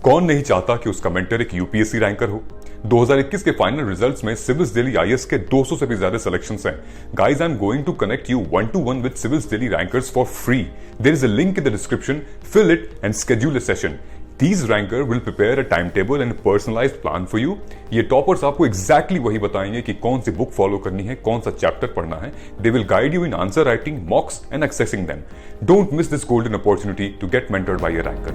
कौन नहीं चाहता कि उसका मेंटर एक यूपीएससी रैंकर हो। 2021 के फाइनल रिजल्ट्स में सिविल्स दिल्ली आईएएस के 200 से भी ज्यादा सिलेक्शंस हैं। Guys, I am going to connect you 1-to-1 with civils Delhi rankers for free. There is a link in the description, fill it and schedule a session. These ranker will prepare a timetable and a personalized plan for you. ये toppers आपको exactly वही बताएंगे कि कौन सी book follow करनी है, कौन सा चैप्टर पढ़ना है। They will guide you in answer writing, mocks and accessing them. Don't miss this golden opportunity to get mentored by a ranker.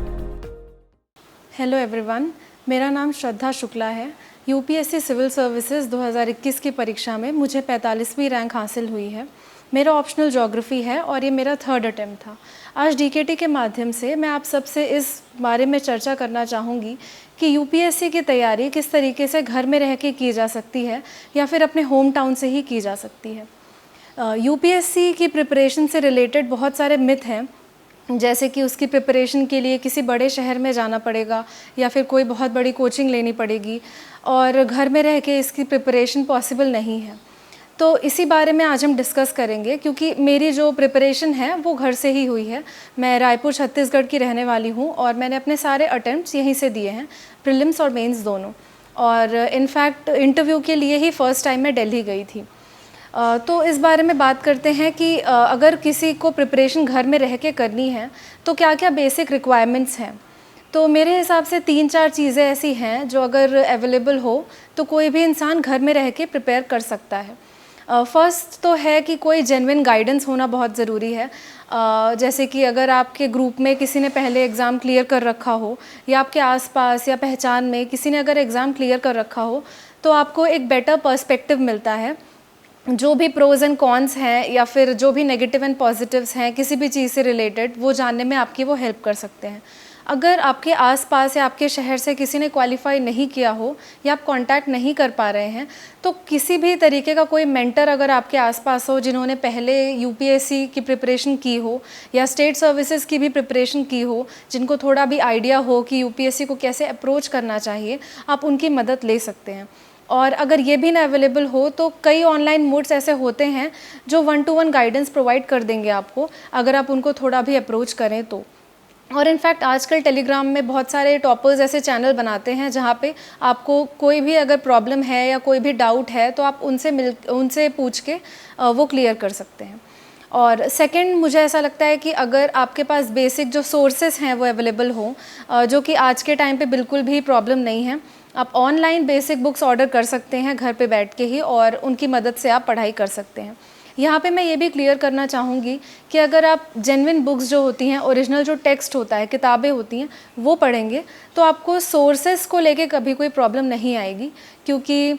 Hello everyone, मेरा नाम श्रद्धा शुक्ला है। यूपीएससी सिविल सर्विसेज 2021 की परीक्षा में मुझे 45वीं रैंक हासिल हुई है। मेरा ऑप्शनल ज्योग्राफी है और ये मेरा थर्ड अटेम्प्ट था। आज डीकेटी के माध्यम से मैं आप सबसे इस बारे में चर्चा करना चाहूँगी कि यूपीएससी की तैयारी किस तरीके से घर में रह के की जा सकती है या फिर अपने होम टाउन से ही की जा सकती है। यूपीएससी की प्रिपरेशन से रिलेटेड बहुत सारे मिथ हैं, जैसे कि उसकी प्रिपरेशन के लिए किसी बड़े शहर में जाना पड़ेगा या फिर कोई बहुत बड़ी कोचिंग लेनी पड़ेगी और घर में रह के इसकी प्रिपरेशन पॉसिबल नहीं है। तो इसी बारे में आज हम डिस्कस करेंगे, क्योंकि मेरी जो प्रिपरेशन है वो घर से ही हुई है। मैं रायपुर छत्तीसगढ़ की रहने वाली हूँ और मैंने अपने सारे अटेम्प्ट्स यहीं से दिए हैं, प्रीलिम्स और मेंस दोनों। और इनफैक्ट इंटरव्यू के लिए ही फ़र्स्ट टाइम मैं दिल्ली गई थी। तो इस बारे में बात करते हैं कि अगर किसी को प्रिपरेशन घर में रह के करनी है तो क्या क्या बेसिक रिक्वायरमेंट्स हैं। तो मेरे हिसाब से 3-4 चीज़ें ऐसी हैं जो अगर अवेलेबल हो तो कोई भी इंसान घर में रह के प्रिपेयर कर सकता है। फर्स्ट तो है कि कोई जेन्युइन गाइडेंस होना बहुत ज़रूरी है। जैसे कि अगर आपके ग्रुप में किसी ने पहले एग्ज़ाम क्लियर कर रखा हो या आपके आसपास या पहचान में किसी ने अगर एग्ज़ाम क्लियर कर रखा हो तो आपको एक बेटर पर्सपेक्टिव मिलता है। जो भी प्रोज़ एंड कॉन्स हैं या फिर जो भी नेगेटिव एंड पॉजिटिव्स हैं किसी भी चीज़ से रिलेटेड, वो जानने में आपकी वो हेल्प कर सकते हैं। अगर आपके आसपास या आपके शहर से किसी ने क्वालिफाई नहीं किया हो या आप कांटेक्ट नहीं कर पा रहे हैं, तो किसी भी तरीके का कोई मेंटर अगर आपके आसपास हो जिन्होंने पहले यूपीएससी की प्रिपरेशन की हो या स्टेट सर्विसेज की भी प्रिपरेशन की हो, जिनको थोड़ा भी आइडिया हो कि यूपीएससी को कैसे अप्रोच करना चाहिए, आप उनकी मदद ले सकते हैं। और अगर ये भी ना अवेलेबल हो तो कई ऑनलाइन मोड्स ऐसे होते हैं जो 1-to-1 गाइडेंस प्रोवाइड कर देंगे आपको, अगर आप उनको थोड़ा भी अप्रोच करें तो। और इनफैक्ट आजकल टेलीग्राम में बहुत सारे टॉपर्स ऐसे चैनल बनाते हैं जहाँ पे आपको कोई भी अगर प्रॉब्लम है या कोई भी डाउट है तो आप उनसे पूछ के वो क्लियर कर सकते हैं। और सेकंड, मुझे ऐसा लगता है कि अगर आपके पास बेसिक जो सोर्सेस हैं वो अवेलेबल हों, जो कि आज के टाइम पे बिल्कुल भी प्रॉब्लम नहीं है, आप ऑनलाइन बेसिक बुक्स ऑर्डर कर सकते हैं घर पे बैठ के ही और उनकी मदद से आप पढ़ाई कर सकते हैं। यहाँ पे मैं ये भी क्लियर करना चाहूँगी कि अगर आप जेन्युइन बुक्स जो होती हैं, ओरिजिनल जो टेक्स्ट होता है, किताबें होती हैं, वो पढ़ेंगे तो आपको सोर्सेस को लेके कभी कोई प्रॉब्लम नहीं आएगी, क्योंकि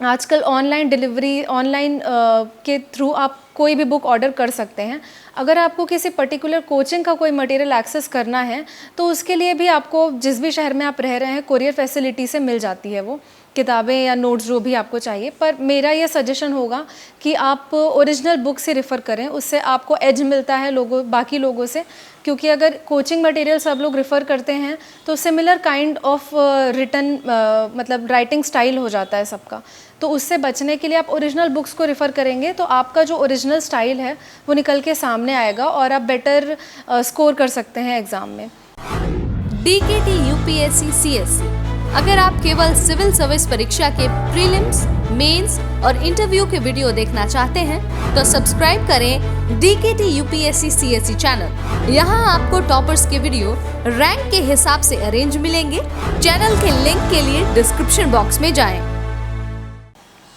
आजकल ऑनलाइन डिलीवरी, ऑनलाइन के थ्रू आप कोई भी बुक ऑर्डर कर सकते हैं। अगर आपको किसी पर्टिकुलर कोचिंग का कोई मटेरियल एक्सेस करना है तो उसके लिए भी आपको जिस भी शहर में आप रह रहे हैं कोरियर फैसिलिटी से मिल जाती है वो किताबें या नोट्स जो भी आपको चाहिए। पर मेरा ये सजेशन होगा कि आप ओरिजिनल बुक से रेफ़र करें, उससे आपको एज मिलता है बाकी लोगों से, क्योंकि अगर कोचिंग मटेरियल सब लोग रेफ़र करते हैं तो सिमिलर काइंड ऑफ रिटन मतलब राइटिंग स्टाइल हो जाता है सबका। तो उससे बचने के लिए आप ओरिजिनल बुक्स को रेफ़र करेंगे तो आपका जो ओरिजिनल स्टाइल है वो निकल के सामने आएगा और आप बेटर स्कोर कर सकते हैं एग्ज़ाम में। डीकेटी यूपीएससी सीएससी, अगर आप केवल सिविल सर्विस परीक्षा के प्रीलिम्स, मेंस और इंटरव्यू के वीडियो देखना चाहते हैं तो सब्सक्राइब करें डीकेटी यूपीएससी सीएससी चैनल। यहाँ आपको टॉपर्स के वीडियो रैंक के हिसाब से अरेंज मिलेंगे। चैनल के लिंक के लिए डिस्क्रिप्शन बॉक्स में जाएं।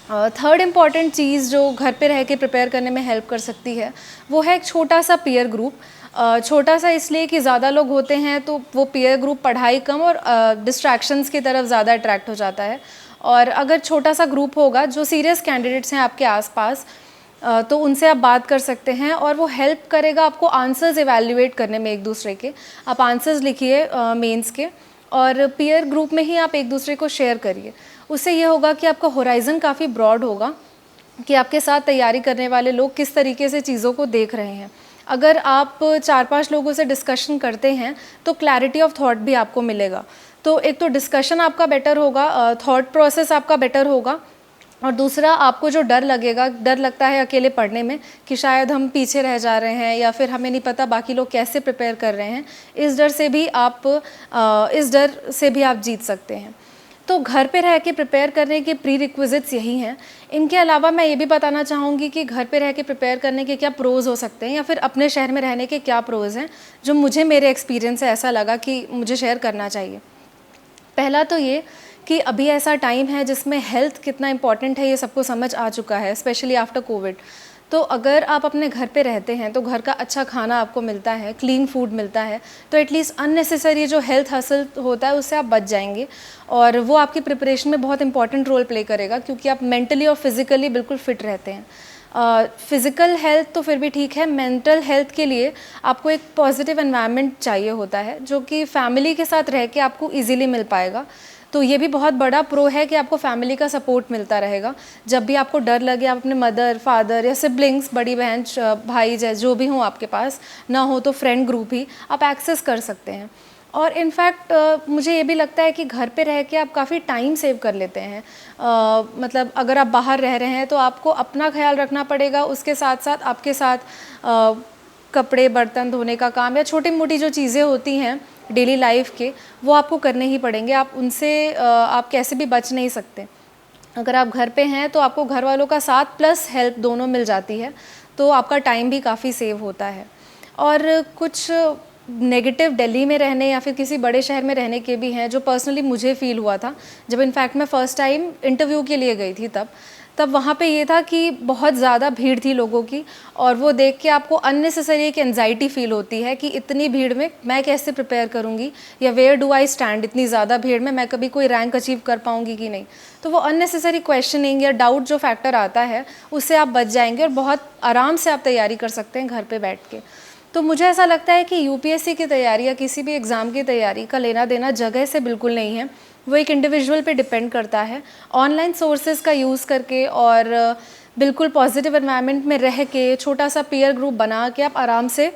थर्ड इम्पॉर्टेंट चीज़ जो घर पे रह के प्रिपेयर करने में हेल्प कर सकती है वो है एक छोटा सा पीयर ग्रुप। छोटा सा इसलिए कि ज़्यादा लोग होते हैं तो वो पीयर ग्रुप पढ़ाई कम और डिस्ट्रैक्शंस की तरफ ज़्यादा अट्रैक्ट हो जाता है। और अगर छोटा सा ग्रुप होगा जो सीरियस कैंडिडेट्स हैं आपके आसपास, तो उनसे आप बात कर सकते हैं और वो हेल्प करेगा आपको आंसर्स इवैल्यूएट करने में एक दूसरे के। आप आंसर्स लिखिए मेंस के और पीयर ग्रुप में ही आप एक दूसरे को शेयर करिए। उससे ये होगा कि आपका होराइज़न काफ़ी ब्रॉड होगा कि आपके साथ तैयारी करने वाले लोग किस तरीके से चीज़ों को देख रहे हैं। अगर आप 4-5 लोगों से डिस्कशन करते हैं तो क्लैरिटी ऑफ थॉट भी आपको मिलेगा। तो एक तो डिस्कशन आपका बेटर होगा, थॉट प्रोसेस आपका बेटर होगा और दूसरा, आपको जो डर लगता है अकेले पढ़ने में कि शायद हम पीछे रह जा रहे हैं या फिर हमें नहीं पता बाकी लोग कैसे प्रिपेयर कर रहे हैं, इस डर से भी आप जीत सकते हैं। तो घर पे रह के प्रिपेयर करने के प्री रिक्विजिट्स यही हैं। इनके अलावा मैं ये भी बताना चाहूँगी कि घर पे रह के प्रिपेयर करने के क्या प्रोज़ हो सकते हैं या फिर अपने शहर में रहने के क्या प्रोज़ हैं, जो मुझे मेरे एक्सपीरियंस से ऐसा लगा कि मुझे शेयर करना चाहिए। पहला तो ये कि अभी ऐसा टाइम है जिसमें हेल्थ कितना इम्पॉर्टेंट है ये सबको समझ आ चुका है, स्पेशली आफ्टर कोविड। तो अगर आप अपने घर पे रहते हैं तो घर का अच्छा खाना आपको मिलता है, क्लीन फूड मिलता है, तो एटलीस्ट अननेसेसरी जो हेल्थ हसल होता है उससे आप बच जाएंगे और वो आपकी प्रिपरेशन में बहुत इंपॉर्टेंट रोल प्ले करेगा, क्योंकि आप मेंटली और फिज़िकली बिल्कुल फिट रहते हैं। फ़िज़िकल हेल्थ तो फिर भी ठीक है, मेंटल हेल्थ के लिए आपको एक पॉजिटिव एनवायरनमेंट चाहिए होता है जो कि फैमिली के साथ रह के आपको ईज़िली मिल पाएगा। तो ये भी बहुत बड़ा प्रो है कि आपको फैमिली का सपोर्ट मिलता रहेगा। जब भी आपको डर लगे, आप अपने मदर, फादर या सिबलिंग्स, बड़ी बहन, भाई जो भी हों आपके पास, ना हो तो फ्रेंड ग्रुप ही आप एक्सेस कर सकते हैं। और इनफैक्ट मुझे ये भी लगता है कि घर पे रह के आप काफ़ी टाइम सेव कर लेते हैं। मतलब अगर आप बाहर रह रहे हैं तो आपको अपना ख्याल रखना पड़ेगा, उसके साथ साथ आपके साथ कपड़े बर्तन धोने का काम या छोटी मोटी जो चीज़ें होती हैं डेली लाइफ के, वो आपको करने ही पड़ेंगे। आप उनसे आप कैसे भी बच नहीं सकते। अगर आप घर पे हैं तो आपको घर वालों का साथ प्लस हेल्प दोनों मिल जाती है, तो आपका टाइम भी काफ़ी सेव होता है। और कुछ नेगेटिव दिल्ली में रहने या फिर किसी बड़े शहर में रहने के भी हैं, जो पर्सनली मुझे फ़ील हुआ था जब इनफैक्ट मैं फ़र्स्ट टाइम इंटरव्यू के लिए गई थी। तब वहाँ पे ये था कि बहुत ज़्यादा भीड़ थी लोगों की, और वो देख के आपको अननेसेसरी एक एंजाइटी फ़ील होती है कि इतनी भीड़ में मैं कैसे प्रिपेयर करूँगी, या वेयर डू आई स्टैंड, इतनी ज़्यादा भीड़ में मैं कभी कोई रैंक अचीव कर पाऊँगी कि नहीं। तो वो अननेसेसरी क्वेश्चनिंग या डाउट जो फैक्टर आता है, उससे आप बच जाएंगे और बहुत आराम से आप तैयारी कर सकते हैं घर पर बैठ के। तो मुझे ऐसा लगता है कि यूपीएससी की तैयारी या किसी भी एग्ज़ाम की तैयारी का लेना देना जगह से बिल्कुल नहीं है, वो एक इंडिविजुअल पे डिपेंड करता है। ऑनलाइन सोर्सेज का यूज़ करके और बिल्कुल पॉजिटिव एनवायरनमेंट में रह के, छोटा सा पीयर ग्रुप बना के आप आराम से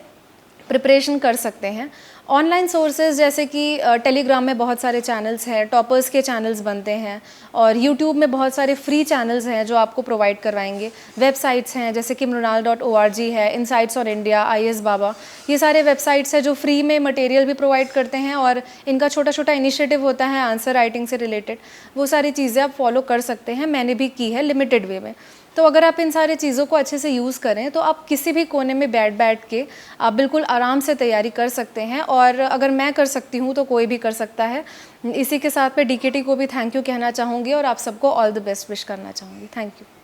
प्रिपरेशन कर सकते हैं। ऑनलाइन सोर्सेज जैसे कि टेलीग्राम में बहुत सारे चैनल्स हैं, टॉपर्स के चैनल्स बनते हैं, और यूट्यूब में बहुत सारे फ्री चैनल्स हैं जो आपको प्रोवाइड करवाएंगे। वेबसाइट्स हैं जैसे कि mrunal.org है, इनसाइट्स ऑन इंडिया, IAS बाबा, ये सारे वेबसाइट्स हैं जो फ्री में मटेरियल भी प्रोवाइड करते हैं, और इनका छोटा छोटा इनिशिएटिव होता है आंसर राइटिंग से रिलेटेड। वो सारी चीज़ें आप फॉलो कर सकते हैं, मैंने भी की है लिमिटेड वे में। तो अगर आप इन सारी चीज़ों को अच्छे से यूज़ करें तो आप किसी भी कोने में बैठ के आप बिल्कुल आराम से तैयारी कर सकते हैं, और अगर मैं कर सकती हूँ तो कोई भी कर सकता है। इसी के साथ मैं DKT को भी थैंक यू कहना चाहूँगी और आप सबको ऑल द बेस्ट विश करना चाहूँगी। Thank you.